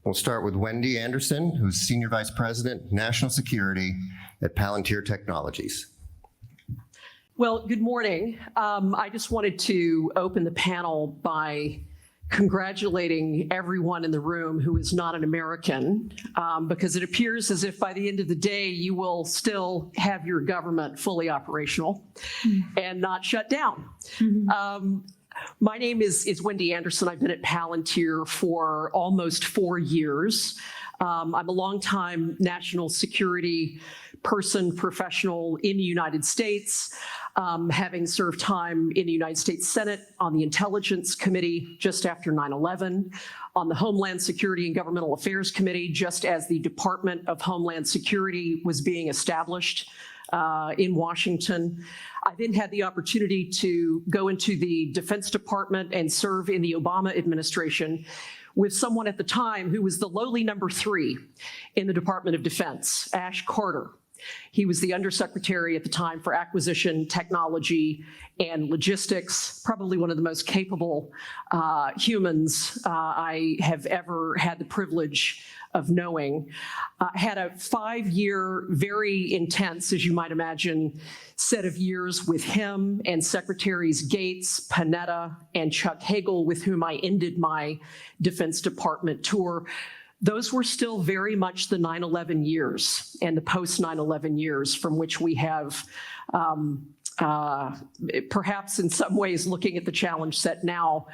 We'll start with Wendy Anderson, who's Senior Vice President, National Security at Palantir Technologies. Well, good morning. I just wanted to open the panel by congratulating everyone in the room who is not an American, because it appears as if by the end of the day, you will still have your government fully operational and not shut down. My name is Wendy Anderson. I've been at Palantir for almost 4 years. I'm a longtime national security professional in the United States, having served time in the United States Senate on the Intelligence Committee just after 9/11, on the Homeland Security and Governmental Affairs Committee just as the Department of Homeland Security was being established in Washington. I then had the opportunity to go into the Defense Department and serve in the Obama administration with someone at the time who was the lowly number 3 in the Department of Defense, Ash Carter. He was the Undersecretary at the time for Acquisition, Technology, and Logistics, probably one of the most capable humans I have ever had the privilege of knowing. Had a 5-year, very intense, as you might imagine, set of years with him and Secretaries Gates, Panetta, and Chuck Hagel, with whom I ended my Defense Department tour. Those were still very much the 9/11 years and the post-9/11 years from which we have, perhaps in some ways, looking at the challenge set now,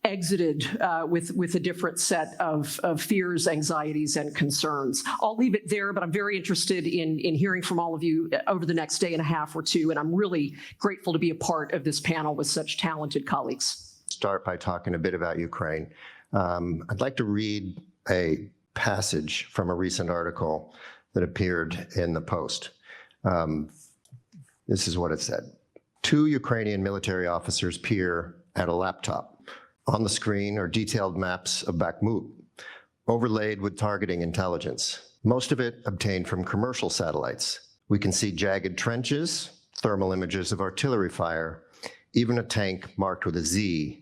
exited with a different set of fears, anxieties, and concerns. I'll leave it there, but I'm very interested in hearing from all of you over the next day and a half or two, and I'm really grateful to be a part of this panel with such talented colleagues. Start by talking a bit about Ukraine. I'd like to read a passage from a recent article that appeared in the Post. This is what it said. 2 Ukrainian military officers peer at a laptop. On the screen are detailed maps of Bakhmut, overlaid with targeting intelligence, most of it obtained from commercial satellites. We can see jagged trenches, thermal images of artillery fire, even a tank marked with a Z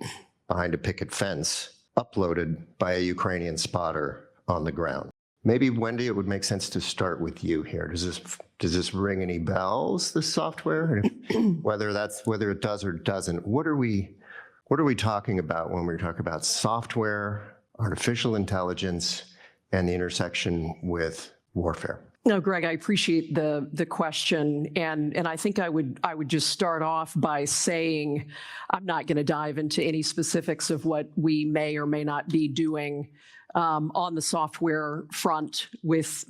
behind a picket fence, uploaded by a Ukrainian spotter on the ground. Maybe, Wendy, it would make sense to start with you here. Does this ring any bells, this software? Whether it does or doesn't, what are we talking about when we talk about software, artificial intelligence, and the intersection with warfare? No, Greg, I appreciate the question, and I think I would just start off by saying I'm not going to dive into any specifics of what we may or may not be doing on the software front with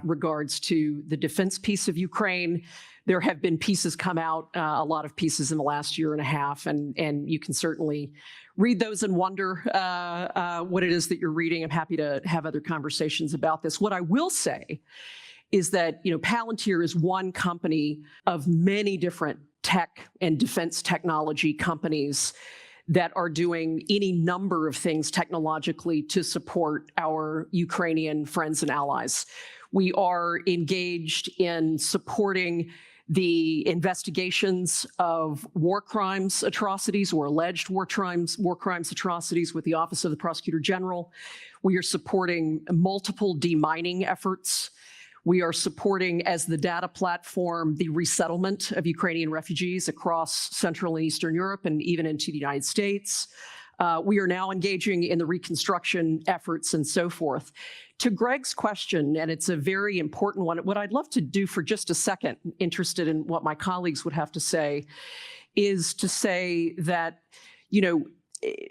regards to the defense piece of Ukraine. There have been pieces come out, a lot of pieces in the last year and a half, and you can certainly read those and wonder what it is that you're reading. I'm happy to have other conversations about this. What I will say is that, Palantir is one company of many different tech and defense technology companies that are doing any number of things technologically to support our Ukrainian friends and allies. We are engaged in supporting the investigations of war crimes atrocities or alleged war crimes atrocities with the Office of the Prosecutor General. We are supporting multiple demining efforts. We are supporting, as the data platform, the resettlement of Ukrainian refugees across Central and Eastern Europe and even into the United States. We are now engaging in the reconstruction efforts and so forth. To Greg's question, and it's a very important one, what I'd love to do for just a second, interested in what my colleagues would have to say, is to say that,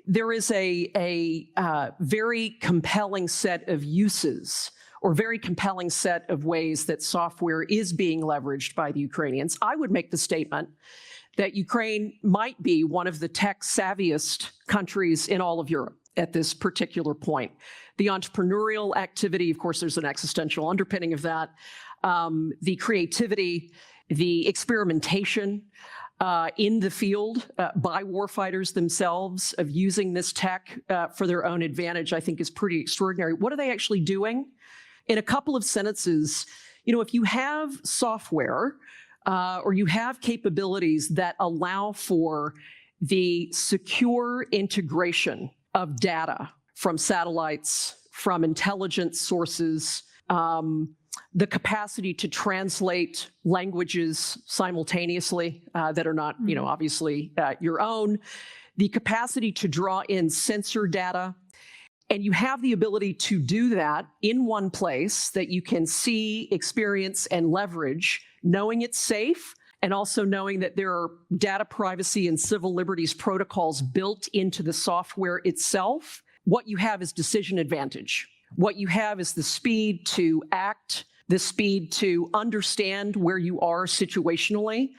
there is a very compelling set of uses or very compelling set of ways that software is being leveraged by the Ukrainians. I would make the statement that Ukraine might be one of the tech-savviest countries in all of Europe at this particular point. The entrepreneurial activity, of course, there's an existential underpinning of that, the creativity, the experimentation in the field by warfighters themselves of using this tech for their own advantage, I think is pretty extraordinary. What are they actually doing? In a couple of sentences, if you have software or you have capabilities that allow for the secure integration of data from satellites, from intelligence sources, the capacity to translate languages simultaneously that are not, obviously your own, the capacity to draw in sensor data. And you have the ability to do that in one place that you can see, experience, and leverage, knowing it's safe, and also knowing that there are data privacy and civil liberties protocols built into the software itself. What you have is decision advantage. What you have is the speed to act, the speed to understand where you are situationally,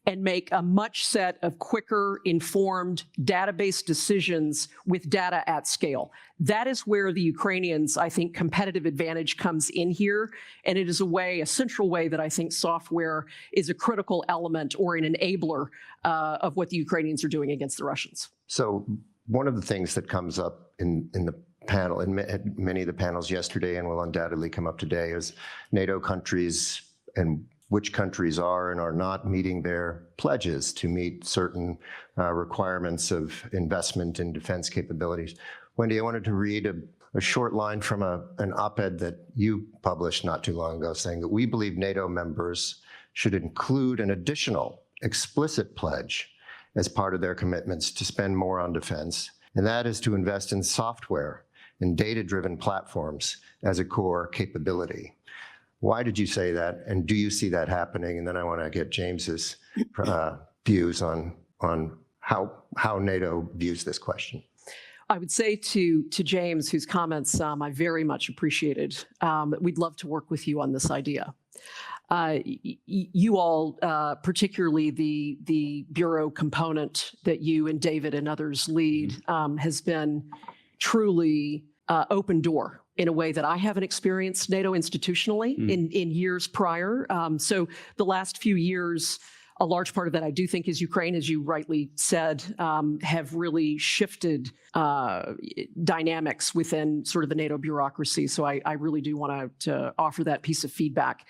and make a much set of quicker, informed, database decisions with data at scale. That is where the Ukrainians, I think, competitive advantage comes in here. And it is a central way that I think software is a critical element or an enabler of what the Ukrainians are doing against the Russians. So one of the things that comes up in the panel, in many of the panels yesterday and will undoubtedly come up today, is NATO countries and which countries are and are not meeting their pledges to meet certain requirements of investment in defense capabilities. Wendy, I wanted to read a short line from an op-ed that you published not too long ago, saying that we believe NATO members should include an additional explicit pledge as part of their commitments to spend more on defense, and that is to invest in software and data-driven platforms as a core capability. Why did you say that, and do you see that happening? And then I want to get James's views on how NATO views this question. I would say to James, whose comments I very much appreciated, we'd love to work with you on this idea. You all, particularly the Bureau component that you and David and others lead, has been truly open door in a way that I haven't experienced NATO institutionally in years prior. So the last few years, a large part of that I do think is Ukraine, as you rightly said, have really shifted dynamics within sort of the NATO bureaucracy. So I really do want to offer that piece of feedback.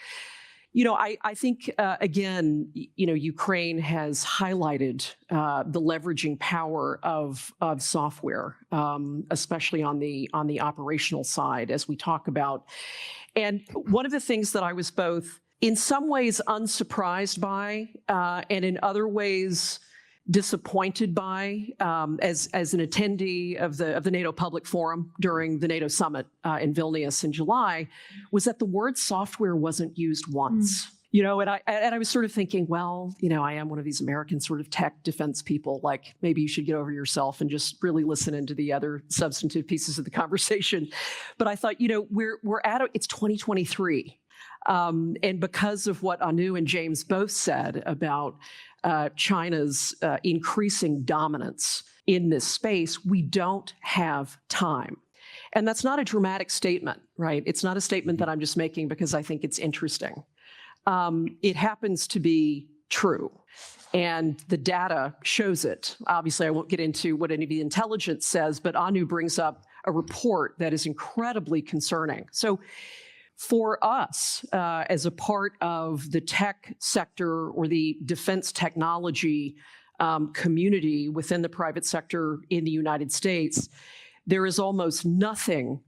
I think, again, Ukraine has highlighted the leveraging power of software, especially on the operational side, as we talk about. And one of the things that I was both in some ways unsurprised by and in other ways disappointed by as an attendee of the NATO Public Forum during the NATO summit in Vilnius in July, was that the word software wasn't used once. And I was sort of thinking, well, I am one of these American sort of tech defense people, like maybe you should get over yourself and just really listen into the other substantive pieces of the conversation. But I thought, we're at it's 2023. And because of what Anu and James both said about China's increasing dominance in this space, we don't have time. And that's not a dramatic statement, right? It's not a statement that I'm just making because I think it's interesting. It happens to be true. And the data shows it. Obviously, I won't get into what any of the intelligence says, but Anu brings up a report that is incredibly concerning. So for us, as a part of the tech sector or the defense technology community within the private sector in the United States, there is almost nothing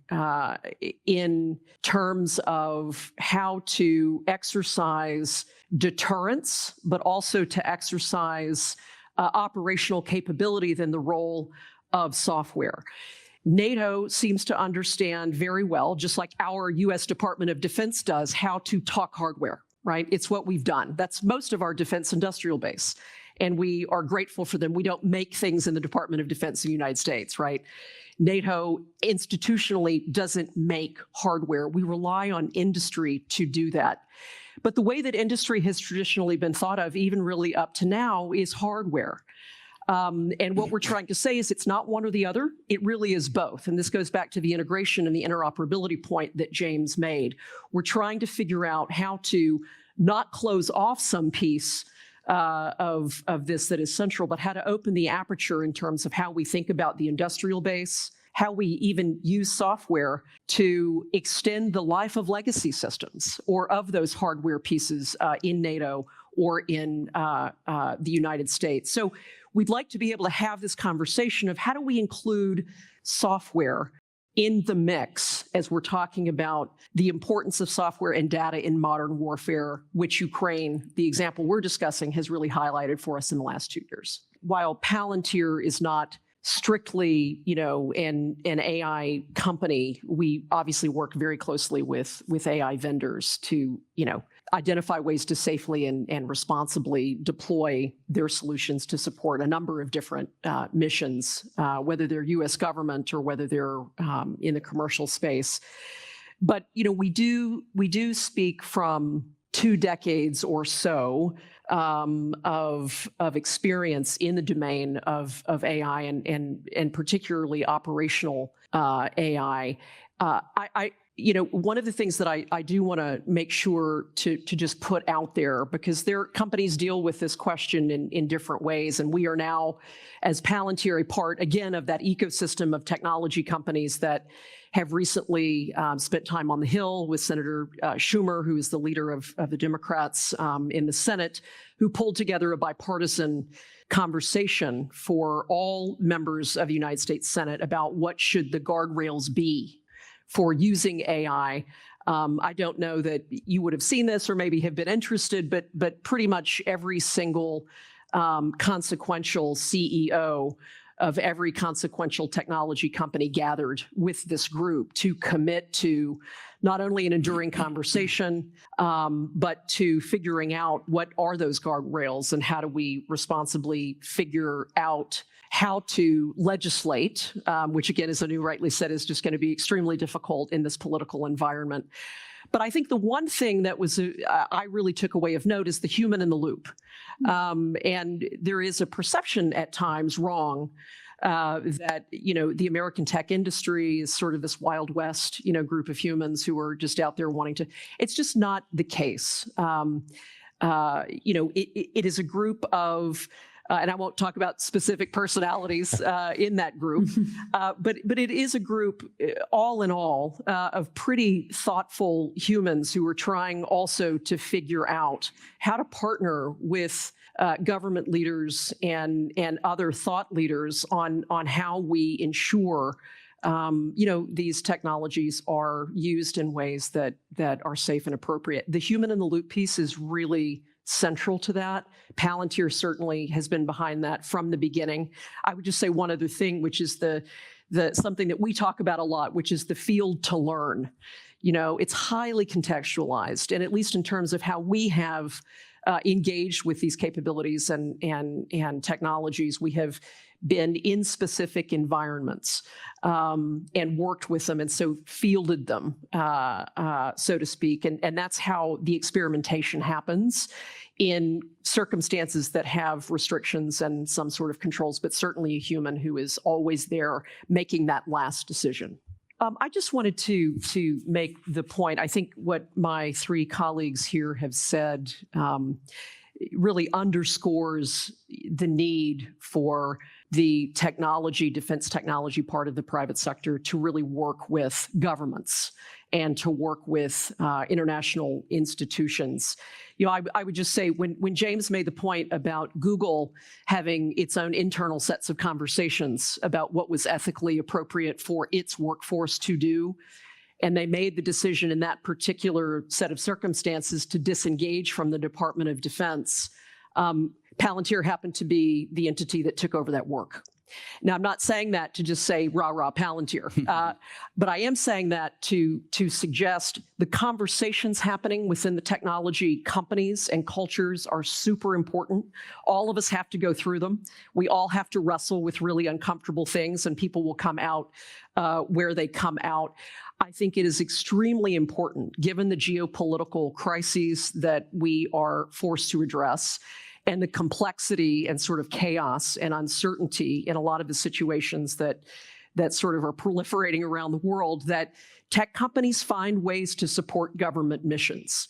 in terms of how to exercise deterrence, but also to exercise operational capability than the role of software. NATO seems to understand very well, just like our U.S. Department of Defense does, how to talk hardware, right? It's what we've done. That's most of our defense industrial base. And we are grateful for them. We don't make things in the Department of Defense in the United States, right? NATO institutionally doesn't make hardware. We rely on industry to do that. But the way that industry has traditionally been thought of, even really up to now, is hardware. And what we're trying to say is it's not one or the other, it really is both. And this goes back to the integration and the interoperability point that James made. We're trying to figure out how to not close off some piece of this that is central, but how to open the aperture in terms of how we think about the industrial base, how we even use software to extend the life of legacy systems or of those hardware pieces in NATO or in the United States. So we'd like to be able to have this conversation of how do we include software in the mix as we're talking about the importance of software and data in modern warfare, which Ukraine, the example we're discussing, has really highlighted for us in the last 2 years. While Palantir is not strictly, an AI company, we obviously work very closely with AI vendors to, identify ways to safely and responsibly deploy their solutions to support a number of different missions, whether they're U.S. government or whether they're in the commercial space. But we do speak from 2 decades or so of experience in the domain of AI and particularly operational AI. One of the things that I do want to make sure to just put out there, because companies deal with this question in different ways, and we are now, as Palantir, a part, again, of that ecosystem of technology companies that have recently spent time on the Hill with Senator Schumer, who is the leader of the Democrats in the Senate, who pulled together a bipartisan conversation for all members of the United States Senate about what should the guardrails be for using AI. I don't know that you would have seen this or maybe have been interested, but pretty much every single consequential CEO of every consequential technology company gathered with this group to commit to not only an enduring conversation, but to figuring out what are those guardrails and how do we responsibly figure out how to legislate, which again, as Anu rightly said, is just going to be extremely difficult in this political environment. But I think the one thing that was I really took away of note is the human in the loop. And there is a perception at times wrong that, the American tech industry is sort of this Wild West, group of humans who are just out there wanting to. It's just not the case. It is a group of, and I won't talk about specific personalities in that group, but it is a group, all in all, of pretty thoughtful humans who are trying also to figure out how to partner with government leaders and other thought leaders on how we ensure these technologies are used in ways that are safe and appropriate. The human in the loop piece is really central to that. Palantir certainly has been behind that from the beginning. I would just say one other thing, which is the something that we talk about a lot, which is the field to learn. It's highly contextualized, and at least in terms of how we have engaged with these capabilities and technologies, we have been in specific environments and worked with them, and so fielded them, so to speak. And that's how the experimentation happens in circumstances that have restrictions and some sort of controls, but certainly a human who is always there making that last decision. I just wanted to make the point, I think what my 3 colleagues here have said really underscores the need for the defense technology part of the private sector to really work with governments and to work with international institutions. I would just say when James made the point about Google having its own internal sets of conversations about what was ethically appropriate for its workforce to do, and they made the decision in that particular set of circumstances to disengage from the Department of Defense, Palantir happened to be the entity that took over that work. Now, I'm not saying that to just say rah, rah, Palantir, but I am saying that to suggest the conversations happening within the technology companies and cultures are super important. All of us have to go through them. We all have to wrestle with really uncomfortable things, and people will come out where they come out. I think it is extremely important, given the geopolitical crises that we are forced to address, and the complexity and sort of chaos and uncertainty in a lot of the situations that sort of are proliferating around the world, that tech companies find ways to support government missions.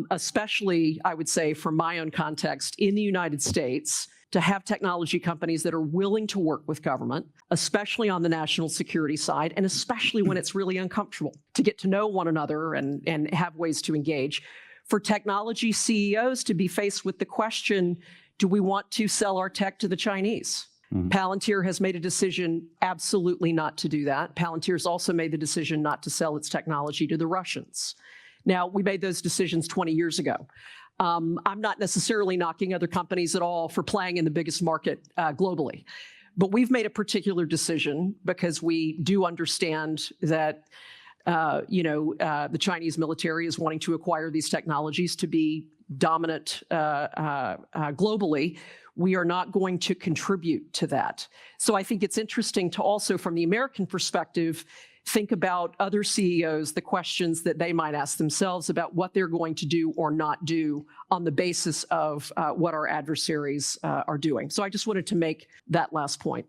Especially, I would say, from my own context, in the United States, to have technology companies that are willing to work with government, especially on the national security side, and especially when it's really uncomfortable, to get to know one another and have ways to engage. For technology CEOs to be faced with the question, Do we want to sell our tech to the Chinese? Palantir has made a decision absolutely not to do that. Palantir has also made the decision not to sell its technology to the Russians. Now, we made those decisions 20 years ago. I'm not necessarily knocking other companies at all for playing in the biggest market globally. But we've made a particular decision because we do understand that the Chinese military is wanting to acquire these technologies to be dominant globally. We are not going to contribute to that. So I think it's interesting to also, from the American perspective, think about other CEOs, the questions that they might ask themselves about what they're going to do or not do on the basis of what our adversaries are doing. So I just wanted to make that last point.